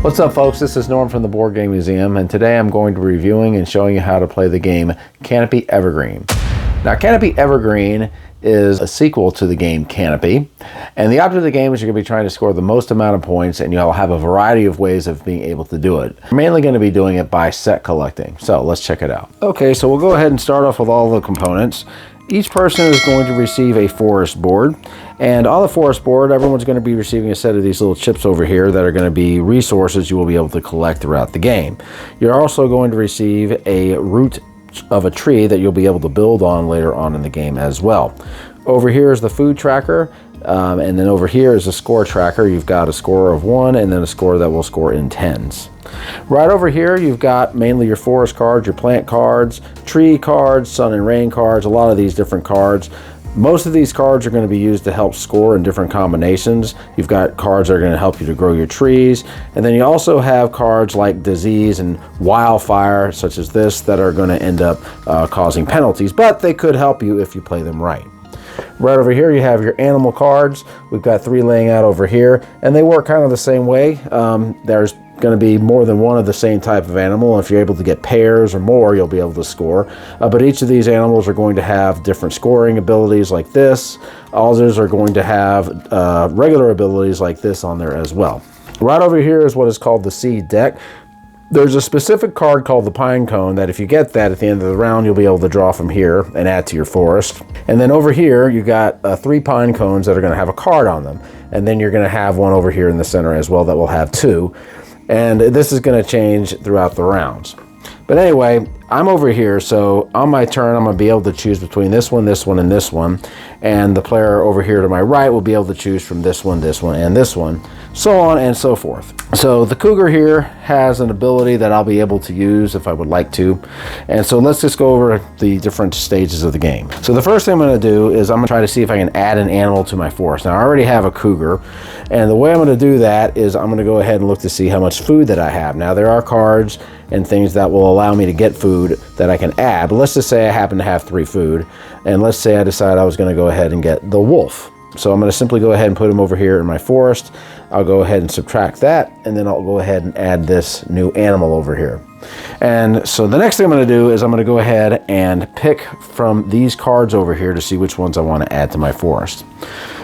What's up, folks? This is Norm from the Board Game Museum, and today I'm going to be reviewing and showing you how to play the game Canopy Evergreen. Now, Canopy Evergreen is a sequel to the game Canopy, and the object of the game is you're going to be trying to score the most amount of points, and you'll have a variety of ways of being able to do it. We're mainly going to be doing it by set collecting, so let's check it out. Okay, so we'll go ahead and start off with all the components. Each person is going to receive a forest board, and on the forest board, everyone's going to be receiving a set of these little chips over here that are going to be resources you will be able to collect throughout the game. You're also going to receive a root of a tree that you'll be able to build on later on in the game as well. Over here is the food tracker, and then over here is a score tracker. You've got a score of 1 and then a score that will score in tens. Right over here, you've got mainly your forest cards, your plant cards, tree cards, sun and rain cards, a lot of these different cards. Most of these cards are going to be used to help score in different combinations. You've got cards that are going to help you to grow your trees. And then you also have cards like disease and wildfire, such as this, that are going to end up causing penalties, but they could help you if you play them right. Right over here, you have your animal cards. We've got 3 laying out over here, and they work kind of the same way. There's going to be more than one of the same type of animal. If you're able to get pairs or more, you'll be able to score. But each of these animals are going to have different scoring abilities like this. Others are going to have regular abilities like this on there as well. Right over here is what is called the seed deck. There's a specific card called the pine cone that if you get that at the end of the round, you'll be able to draw from here and add to your forest. And then over here, you got 3 pine cones that are going to have a card on them. And then you're going to have one over here in the center as well that will have 2. And this is going to change throughout the rounds. But anyway, I'm over here, so on my turn, I'm going to be able to choose between this one, and this one. And the player over here to my right will be able to choose from this one, and this one, so on and so forth. So the cougar here has an ability that I'll be able to use if I would like to. And so let's just go over the different stages of the game. So the first thing I'm going to do is I'm going to try to see if I can add an animal to my forest. Now, I already have a cougar, and the way I'm going to do that is I'm going to go ahead and look to see how much food that I have. Now, there are cards and things that will allow me to get food that I can add. But let's just say I happen to have 3 food, and let's say I decide I was going to go ahead and get the wolf. So I'm going to simply go ahead and put him over here in my forest. I'll go ahead and subtract that, and then I'll go ahead and add this new animal over here. And so the next thing I'm going to do is I'm going to go ahead and pick from these cards over here to see which ones I want to add to my forest.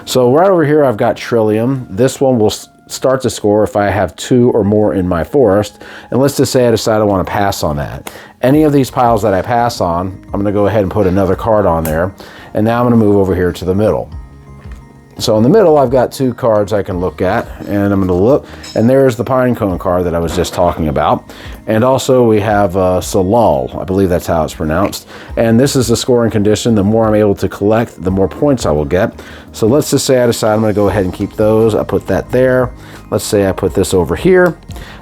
So right over here, I've got Trillium. This one will start to score if I have 2 or more in my forest. And let's just say I decide I want to pass on that. Any of these piles that I pass on, I'm going to go ahead and put another card on there. And now I'm going to move over here to the middle. So in the middle, I've got 2 cards I can look at, and I'm going to look, and there's the pine cone card that I was just talking about. And also we have Salal, I believe that's how it's pronounced. And this is the scoring condition. The more I'm able to collect, the more points I will get. So let's just say I decide I'm going to go ahead and keep those. I put that there. Let's say I put this over here.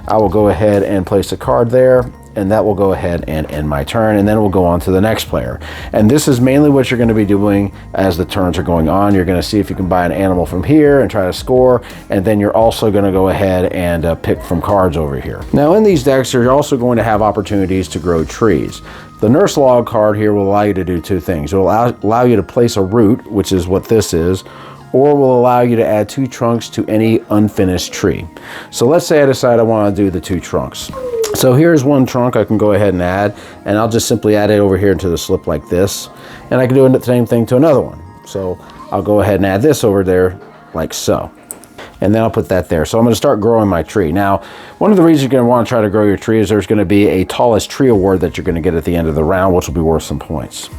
I will go ahead and place a card there, and that will go ahead and end my turn, and then we'll go on to the next player. And this is mainly what you're going to be doing as the turns are going on. You're going to see if you can buy an animal from here and try to score, and then you're also going to go ahead and pick from cards over here. Now in these decks, you're also going to have opportunities to grow trees. The nurse log card here will allow you to do 2 things. It will allow you to place a root, which is what this is, or will allow you to add 2 trunks to any unfinished tree. So let's say I decide I want to do the 2 trunks. So here's one trunk I can go ahead and add, and I'll just simply add it over here into the slip like this. And I can do the same thing to another one. So I'll go ahead and add this over there like so. And then I'll put that there. So I'm going to start growing my tree. Now, one of the reasons you're going to want to try to grow your tree is there's going to be a tallest tree award that you're going to get at the end of the round, which will be worth some points.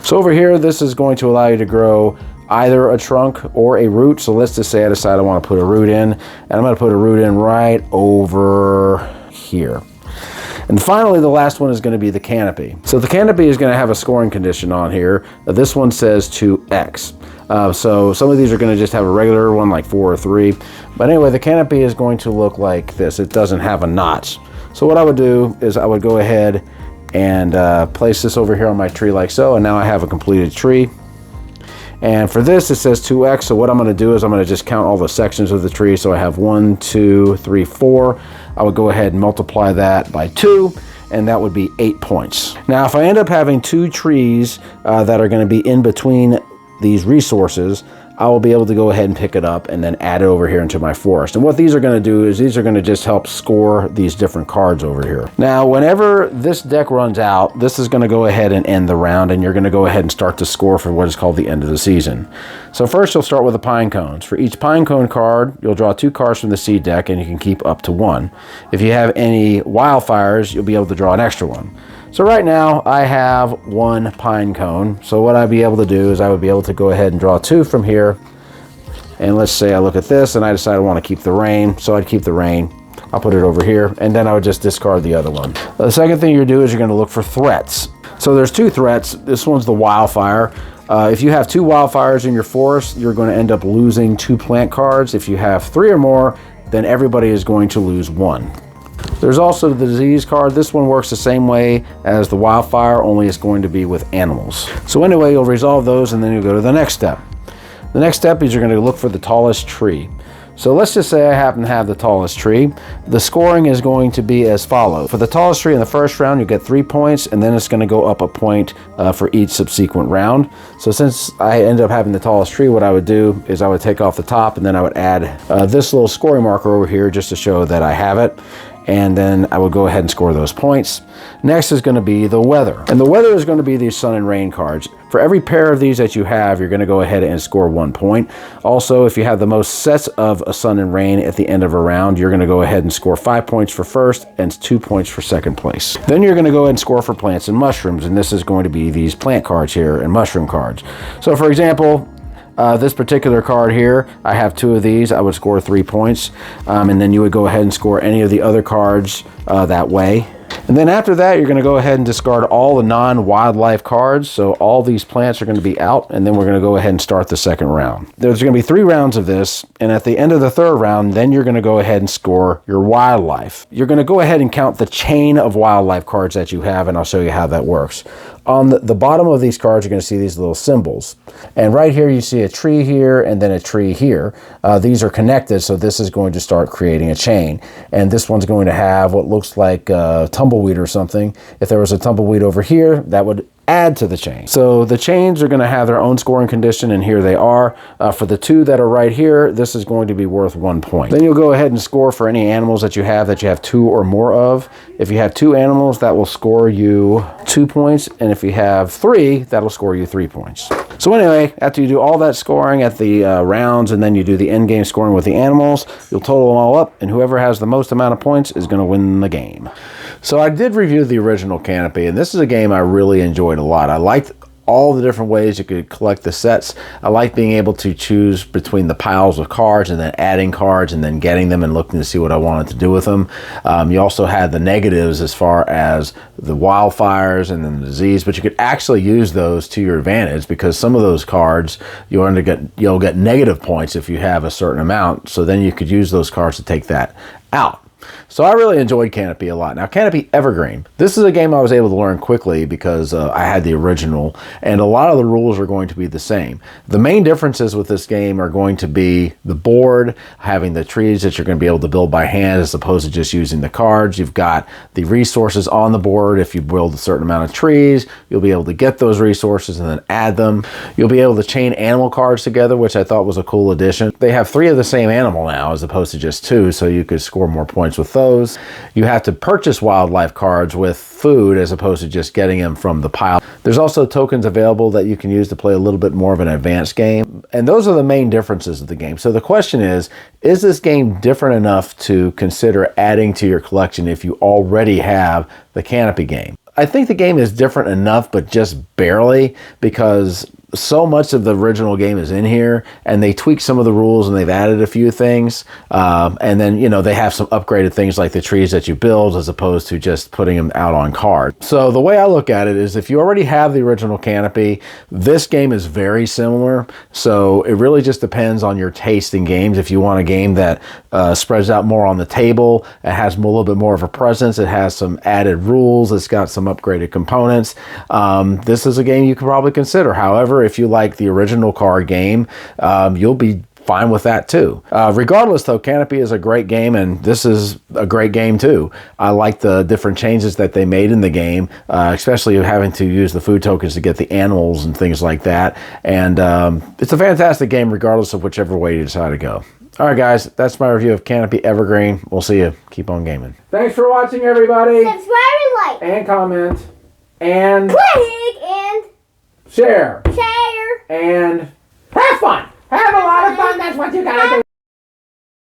So over here, this is going to allow you to grow either a trunk or a root. So let's just say I decide I want to put a root in, and I'm going to put a root in right over here. And finally, the last one is going to be the canopy. So the canopy is going to have a scoring condition on here. This one says 2x. So some of these are going to just have a regular one like 4 or 3. But anyway, the canopy is going to look like this. It doesn't have a notch. So what I would do is I would go ahead and place this over here on my tree like so. And now I have a completed tree. And for this, it says 2x. So what I'm going to do is I'm going to just count all the sections of the tree. So I have 1, 2, 3, 4. I would go ahead and multiply that by 2, and that would be 8 points. Now, if I end up having 2 trees that are going to be in between these resources, I will be able to go ahead and pick it up and then add it over here into my forest. And what these are going to do is these are going to just help score these different cards over here. Now, whenever this deck runs out, this is going to go ahead and end the round, and you're going to go ahead and start to score for what is called the end of the season. So first you'll start with the pine cones. For each pine cone card, you'll draw 2 cards from the seed deck, and you can keep up to 1. If you have any wildflowers, you'll be able to draw an extra one. So right now I have 1 pine cone. So what I'd be able to do is I would be able to go ahead and draw 2 from here. And let's say I look at this and I decide I want to keep the rain. So I'd keep the rain. I'll put it over here, and then I would just discard the other one. The second thing you do is you're going to look for threats. So there's 2 threats. This one's the wildfire. If you have 2 wildfires in your forest, you're going to end up losing 2 plant cards. If you have 3 or more, then everybody is going to lose 1. There's also the disease card. This one works the same way as the wildfire, only it's going to be with animals. So anyway, you'll resolve those, and then you'll go to the next step. The next step is you're going to look for the tallest tree. So let's just say I happen to have the tallest tree. The scoring is going to be as follows. For the tallest tree in the first round, you get 3 points, and then it's going to go up a point for each subsequent round. So since I end up having the tallest tree, what I would do is I would take off the top, and then I would add this little scoring marker over here just to show that I have it. And then I will go ahead and score those points. Next is going to be the weather. And the weather is going to be these sun and rain cards. For every pair of these that you have, you're going to go ahead and score 1 point. Also, if you have the most sets of a sun and rain at the end of a round, you're going to go ahead and score 5 points for first and 2 points for second place. Then you're going to go ahead and score for plants and mushrooms. And this is going to be these plant cards here and mushroom cards. So for example, this particular card here, I have 2 of these. I would score 3 points. And then you would go ahead and score any of the other cards that way. And then after that, you're going to go ahead and discard all the non-wildlife cards. So all these plants are going to be out, and then we're going to go ahead and start the second round. There's going to be 3 rounds of this, and at the end of the third round, then you're going to go ahead and score your wildlife. You're going to go ahead and count the chain of wildlife cards that you have, and I'll show you how that works. On the bottom of these cards, you're going to see these little symbols. And right here, you see a tree here and then a tree here. These are connected, so this is going to start creating a chain. And this one's going to have what looks like tumbleweed or something. If there was a tumbleweed over here, that would add to the chain. So the chains are going to have their own scoring condition, and here they are. For the 2 that are right here, this is going to be worth 1 point. Then you'll go ahead and score for any animals that you have 2 or more of. If you have 2 animals, that will score you 2 points, and if you have 3, that'll score you 3 points. So anyway, after you do all that scoring at the rounds, and then you do the end game scoring with the animals, you'll total them all up, and whoever has the most amount of points is going to win the game. So I did review the original Canopy, and this is a game I really enjoyed a lot. I liked all the different ways you could collect the sets. I like being able to choose between the piles of cards and then adding cards and then getting them and looking to see what I wanted to do with them. You also had the negatives as far as the wildfires and then the disease, but you could actually use those to your advantage, because some of those cards you'll get negative points if you have a certain amount. So then you could use those cards to take that out. So I really enjoyed Canopy a lot. Now, Canopy Evergreen. This is a game I was able to learn quickly because I had the original, and a lot of the rules are going to be the same. The main differences with this game are going to be the board, having the trees that you're going to be able to build by hand as opposed to just using the cards. You've got the resources on the board. If you build a certain amount of trees, you'll be able to get those resources and then add them. You'll be able to chain animal cards together, which I thought was a cool addition. They have 3 of the same animal now as opposed to just 2, so you could score more points with those. You have to purchase wildlife cards with food as opposed to just getting them from the pile. There's also tokens available that you can use to play a little bit more of an advanced game. And those are the main differences of the game. So the question is this game different enough to consider adding to your collection if you already have the Canopy game? I think the game is different enough, but just barely, because so much of the original game is in here, and they tweaked some of the rules and they've added a few things. And then, they have some upgraded things like the trees that you build as opposed to just putting them out on card. So the way I look at it is if you already have the original Canopy, this game is very similar. So it really just depends on your taste in games. If you want a game that spreads out more on the table, it has a little bit more of a presence, it has some added rules, it's got some upgraded components, this is a game you could probably consider. However, if you like the original card game, you'll be fine with that too. Regardless though, Canopy is a great game, and this is a great game too. I like the different changes that they made in the game, especially having to use the food tokens to get the animals and things like that. And it's a fantastic game regardless of whichever way you decide to go. All right, guys, that's my review of Canopy Evergreen. We'll see you. Keep on gaming. Thanks for watching, everybody. Subscribe and like. And comment. And click and share. share. And have fun. Have a lot of fun. That's what you gotta do.